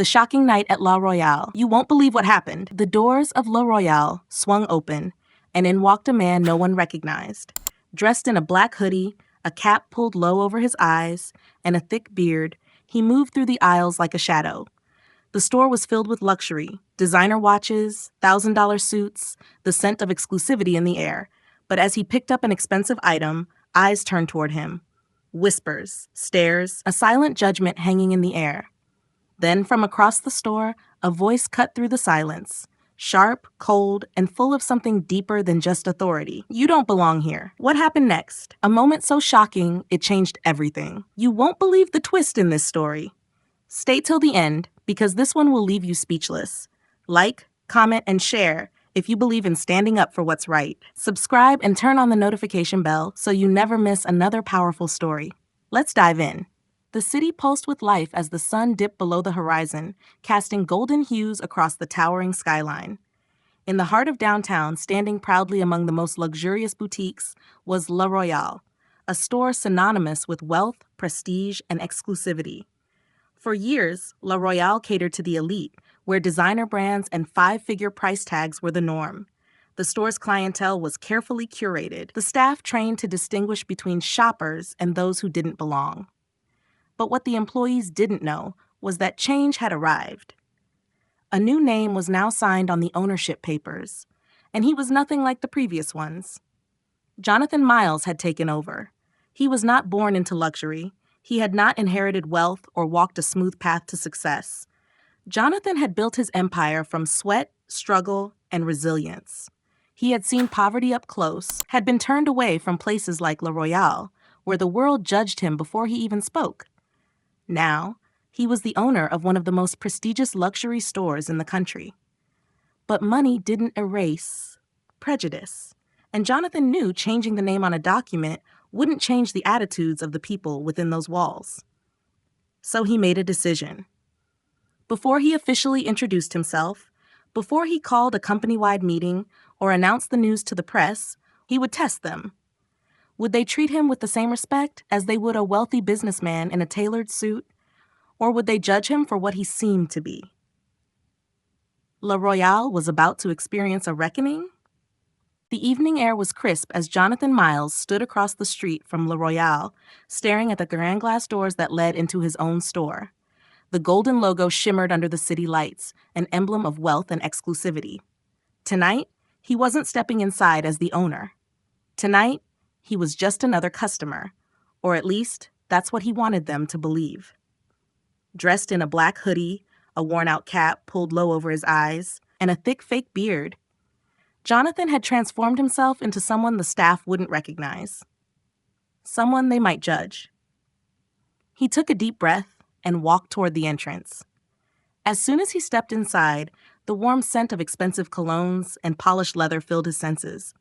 The shocking night at La Royale. You won't believe what happened. The doors of La Royale swung open, and in walked a man no one recognized. Dressed in a black hoodie, a cap pulled low over his eyes, and a thick beard, he moved through the aisles like a shadow. The store was filled with luxury, designer watches, $1,000 suits, the scent of exclusivity in the air. But as he picked up an expensive item, eyes turned toward him. Whispers, stares, a silent judgment hanging in the air. Then, from across the store, a voice cut through the silence. Sharp, cold, and full of something deeper than just authority. You don't belong here. What happened next? A moment so shocking, it changed everything. You won't believe the twist in this story. Stay till the end, because this one will leave you speechless. Like, comment, and share if you believe in standing up for what's right. Subscribe and turn on the notification bell so you never miss another powerful story. Let's dive in. The city pulsed with life as the sun dipped below the horizon, casting golden hues across the towering skyline. In the heart of downtown, standing proudly among the most luxurious boutiques, was La Royale, a store synonymous with wealth, prestige, and exclusivity. For years, La Royale catered to the elite, where designer brands and five-figure price tags were the norm. The store's clientele was carefully curated, the staff trained to distinguish between shoppers and those who didn't belong. But what the employees didn't know was that change had arrived. A new name was now signed on the ownership papers, and he was nothing like the previous ones. Jonathan Miles had taken over. He was not born into luxury. He had not inherited wealth or walked a smooth path to success. Jonathan had built his empire from sweat, struggle, and resilience. He had seen poverty up close, had been turned away from places like La Royale, where the world judged him before he even spoke. Now, he was the owner of one of the most prestigious luxury stores in the country. But money didn't erase prejudice, and Jonathan knew changing the name on a document wouldn't change the attitudes of the people within those walls. So he made a decision. Before he officially introduced himself, before he called a company-wide meeting or announced the news to the press, he would test them. Would they treat him with the same respect as they would a wealthy businessman in a tailored suit, or would they judge him for what he seemed to be? La Royale was about to experience a reckoning. The evening air was crisp as Jonathan Miles stood across the street from La Royale, staring at the grand glass doors that led into his own store. The golden logo shimmered under the city lights, an emblem of wealth and exclusivity. Tonight, he wasn't stepping inside as the owner. Tonight, he was just another customer, or at least that's what he wanted them to believe. Dressed in a black hoodie, a worn-out cap pulled low over his eyes, and a thick fake beard, Jonathan had transformed himself into someone the staff wouldn't recognize. Someone they might judge. He took a deep breath and walked toward the entrance. As soon as he stepped inside, the warm scent of expensive colognes and polished leather filled his senses.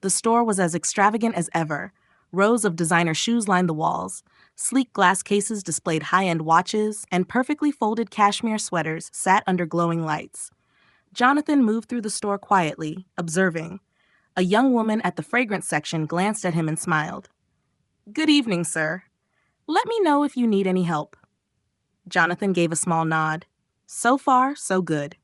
The store was as extravagant as ever. Rows of designer shoes lined the walls. Sleek glass cases displayed high-end watches, and perfectly folded cashmere sweaters sat under glowing lights. Jonathan moved through the store quietly, observing. A young woman at the fragrance section glanced at him and smiled. "Good evening, sir. Let me know if you need any help." Jonathan gave a small nod. So far, so good.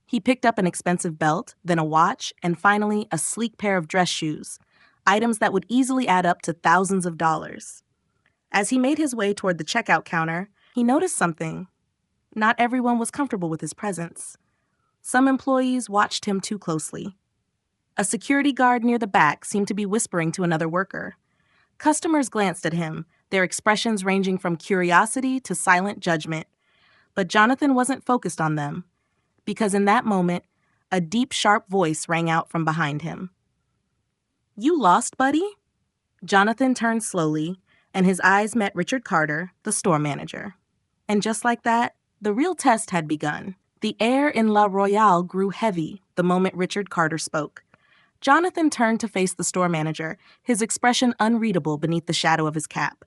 He picked up an expensive belt, then a watch, and finally a sleek pair of dress shoes, items that would easily add up to thousands of dollars. As he made his way toward the checkout counter, he noticed something. Not everyone was comfortable with his presence. Some employees watched him too closely. A security guard near the back seemed to be whispering to another worker. Customers glanced at him, their expressions ranging from curiosity to silent judgment. But Jonathan wasn't focused on them, because in that moment, a deep, sharp voice rang out from behind him. "You lost, buddy?" Jonathan turned slowly, and his eyes met Richard Carter, the store manager. And just like that, the real test had begun. The air in La Royale grew heavy the moment Richard Carter spoke. Jonathan turned to face the store manager, his expression unreadable beneath the shadow of his cap.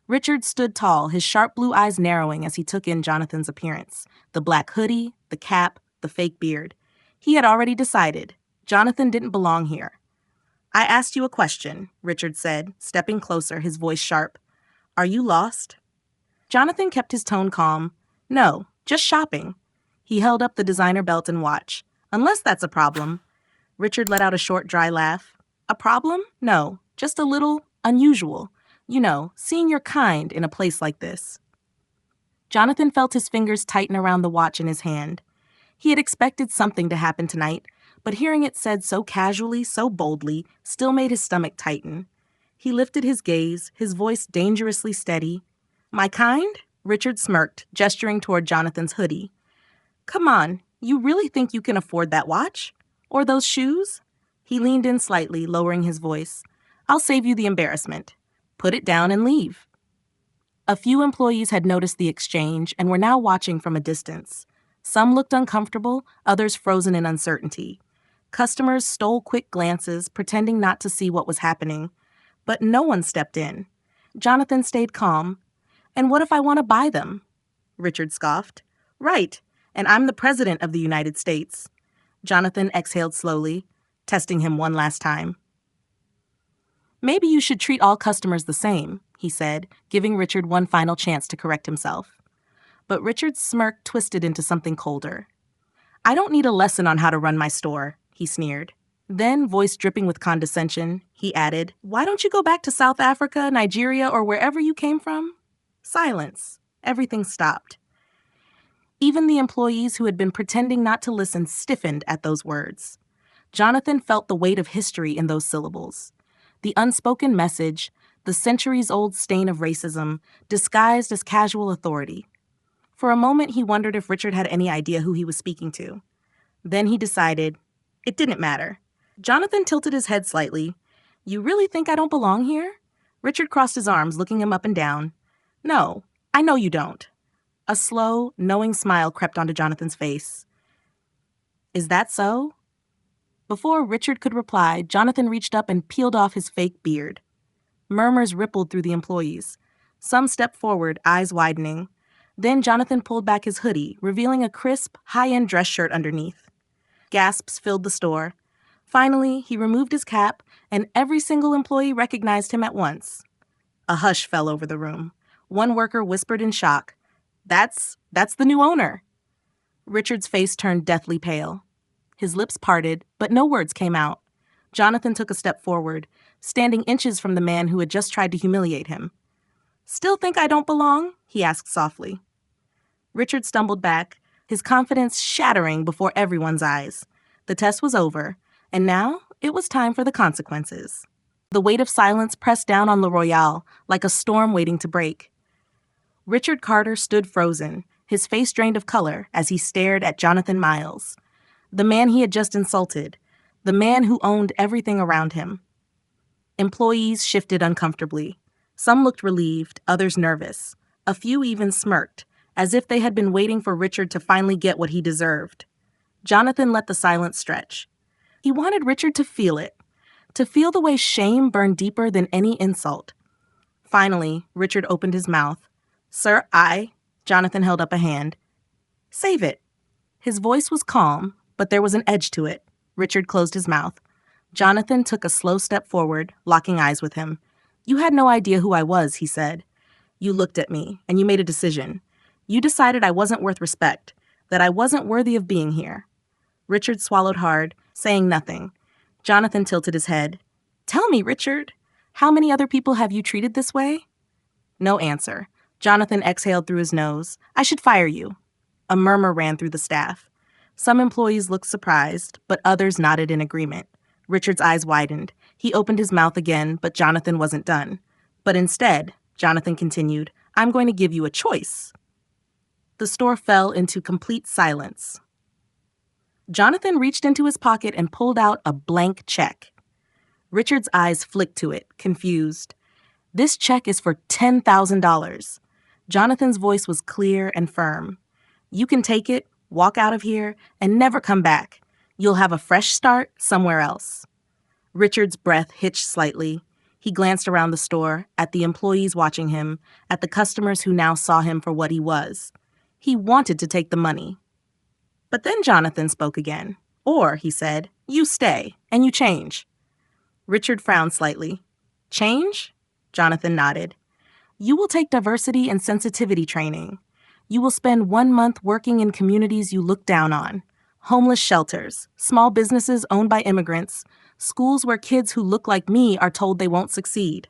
Richard stood tall, his sharp blue eyes narrowing as he took in Jonathan's appearance. The black hoodie, the cap, the fake beard. He had already decided. Jonathan didn't belong here. "I asked you a question," Richard said, stepping closer, his voice sharp. "Are you lost?" Jonathan kept his tone calm. "No, Just shopping. He held up the designer belt and watch. Unless that's a problem. Richard let out a short, dry laugh. A problem? No, just a little unusual. You know, seeing your kind in a place like this. Jonathan felt his fingers tighten around the watch in his hand. He had expected something to happen tonight, but hearing it said so casually, so boldly, still made his stomach tighten. He lifted his gaze, his voice dangerously steady. My kind? Richard smirked, gesturing toward Jonathan's hoodie. Come on, you really think you can afford that watch? Or those shoes? He leaned in slightly, lowering his voice. I'll save you the embarrassment. Put it down and leave. A few employees had noticed the exchange and were now watching from a distance. Some looked uncomfortable, others frozen in uncertainty. Customers stole quick glances, pretending not to see what was happening. But no one stepped in. Jonathan stayed calm. And what if I want to buy them? Richard scoffed. Right, and I'm the president of the United States. Jonathan exhaled slowly, testing him one last time. Maybe you should treat all customers the same, he said, giving Richard one final chance to correct himself. But Richard's smirk twisted into something colder. I don't need a lesson on how to run my store, he sneered. Then, voice dripping with condescension, he added, Why don't you go back to South Africa, Nigeria, or wherever you came from? Silence. Everything stopped. Even the employees who had been pretending not to listen stiffened at those words. Jonathan felt the weight of history in those syllables. The unspoken message, the centuries-old stain of racism, disguised as casual authority. For a moment, he wondered if Richard had any idea who he was speaking to. Then he decided it didn't matter. Jonathan tilted his head slightly. You really think I don't belong here? Richard crossed his arms, looking him up and down. No, I know you don't. A slow, knowing smile crept onto Jonathan's face. Is that so? Before Richard could reply, Jonathan reached up and peeled off his fake beard. Murmurs rippled through the employees. Some stepped forward, eyes widening. Then Jonathan pulled back his hoodie, revealing a crisp, high-end dress shirt underneath. Gasps filled the store. Finally, he removed his cap, and every single employee recognized him at once. A hush fell over the room. One worker whispered in shock, That's the new owner." Richard's face turned deathly pale. His lips parted, but no words came out. Jonathan took a step forward, standing inches from the man who had just tried to humiliate him. "Still think I don't belong?" he asked softly. Richard stumbled back, his confidence shattering before everyone's eyes. The test was over, and now it was time for the consequences. The weight of silence pressed down on Royale like a storm waiting to break. Richard Carter stood frozen, his face drained of color as he stared at Jonathan Miles, the man he had just insulted, the man who owned everything around him. Employees shifted uncomfortably. Some looked relieved, others nervous. A few even smirked, as if they had been waiting for Richard to finally get what he deserved. Jonathan let the silence stretch. He wanted Richard to feel it, to feel the way shame burned deeper than any insult. Finally, Richard opened his mouth. "Sir, Jonathan held up a hand. "Save it." His voice was calm, but there was an edge to it. Richard closed his mouth. Jonathan took a slow step forward, locking eyes with him. "You had no idea who I was," he said. "You looked at me, and you made a decision. You decided I wasn't worth respect, that I wasn't worthy of being here." Richard swallowed hard, saying nothing. Jonathan tilted his head. "Tell me, Richard, how many other people have you treated this way?" No answer. Jonathan exhaled through his nose. "I should fire you." A murmur ran through the staff. Some employees looked surprised, but others nodded in agreement. Richard's eyes widened. He opened his mouth again, but Jonathan wasn't done. But instead, Jonathan continued, "I'm going to give you a choice." The store fell into complete silence. Jonathan reached into his pocket and pulled out a blank check. Richard's eyes flicked to it, confused. "This check is for $10,000. Jonathan's voice was clear and firm. "You can take it, walk out of here, and never come back. You'll have a fresh start somewhere else." Richard's breath hitched slightly. He glanced around the store, at the employees watching him, at the customers who now saw him for what he was. He wanted to take the money. But then Jonathan spoke again. "Or," he said, "you stay, and you change." Richard frowned slightly. "Change?" Jonathan nodded. "You will take diversity and sensitivity training. You will spend 1 month working in communities you look down on: homeless shelters, small businesses owned by immigrants, schools where kids who look like me are told they won't succeed.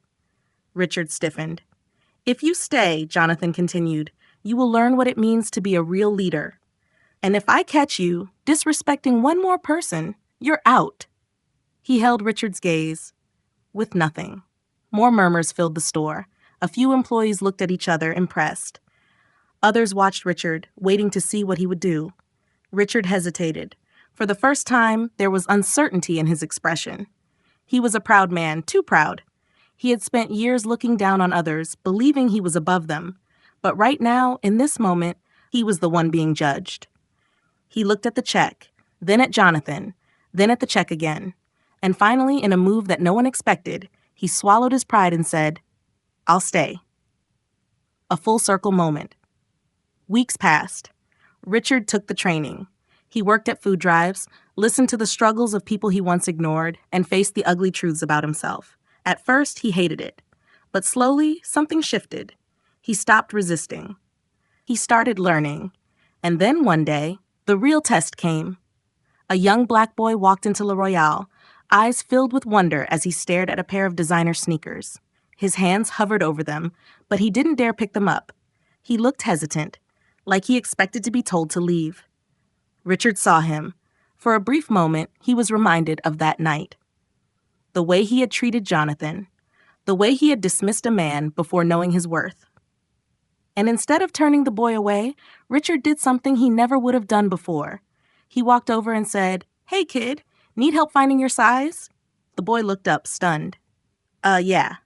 Richard stiffened. If you stay, Jonathan continued, you will learn what it means to be a real leader. And if I catch you disrespecting one more person, you're out. He held Richard's gaze. With nothing. More murmurs filled the store. A few employees looked at each other, impressed. Others watched Richard, waiting to see what he would do. Richard hesitated. For the first time, there was uncertainty in his expression. He was a proud man, too proud. He had spent years looking down on others, believing he was above them. But right now, in this moment, he was the one being judged. He looked at the check, then at Jonathan, then at the check again. And finally, in a move that no one expected, he swallowed his pride and said, I'll stay. A full circle moment. Weeks passed. Richard took the training. He worked at food drives, listened to the struggles of people he once ignored, and faced the ugly truths about himself. At first, he hated it. But slowly, something shifted. He stopped resisting. He started learning. And then one day, the real test came. A young black boy walked into Royale, eyes filled with wonder as he stared at a pair of designer sneakers. His hands hovered over them, but he didn't dare pick them up. He looked hesitant, like he expected to be told to leave. Richard saw him. For a brief moment, he was reminded of that night. The way he had treated Jonathan, the way he had dismissed a man before knowing his worth. And instead of turning the boy away, Richard did something he never would have done before. He walked over and said, Hey, kid, need help finding your size? The boy looked up, stunned. Yeah.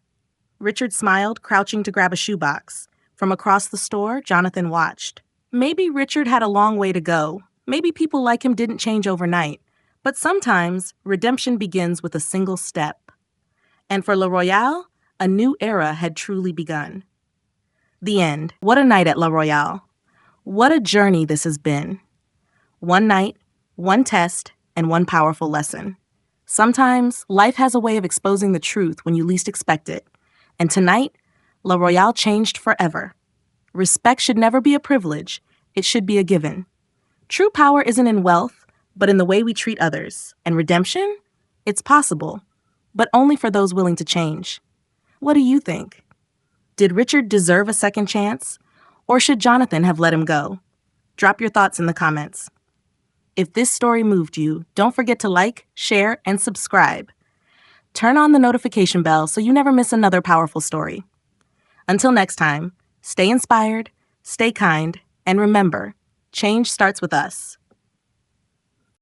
Richard smiled, crouching to grab a shoebox. From across the store, Jonathan watched. Maybe Richard had a long way to go. Maybe people like him didn't change overnight. But sometimes, redemption begins with a single step. And for Royale, a new era had truly begun. The end. What a night at Royale. What a journey this has been. One night, one test, and one powerful lesson. Sometimes, life has a way of exposing the truth when you least expect it. And tonight, Royale changed forever. Respect should never be a privilege. It should be a given. True power isn't in wealth, but in the way we treat others. And redemption? It's possible, but only for those willing to change. What do you think? Did Richard deserve a second chance? Or should Jonathan have let him go? Drop your thoughts in the comments. If this story moved you, don't forget to like, share, and subscribe. Turn on the notification bell so you never miss another powerful story. Until next time, stay inspired, stay kind, and remember, change starts with us.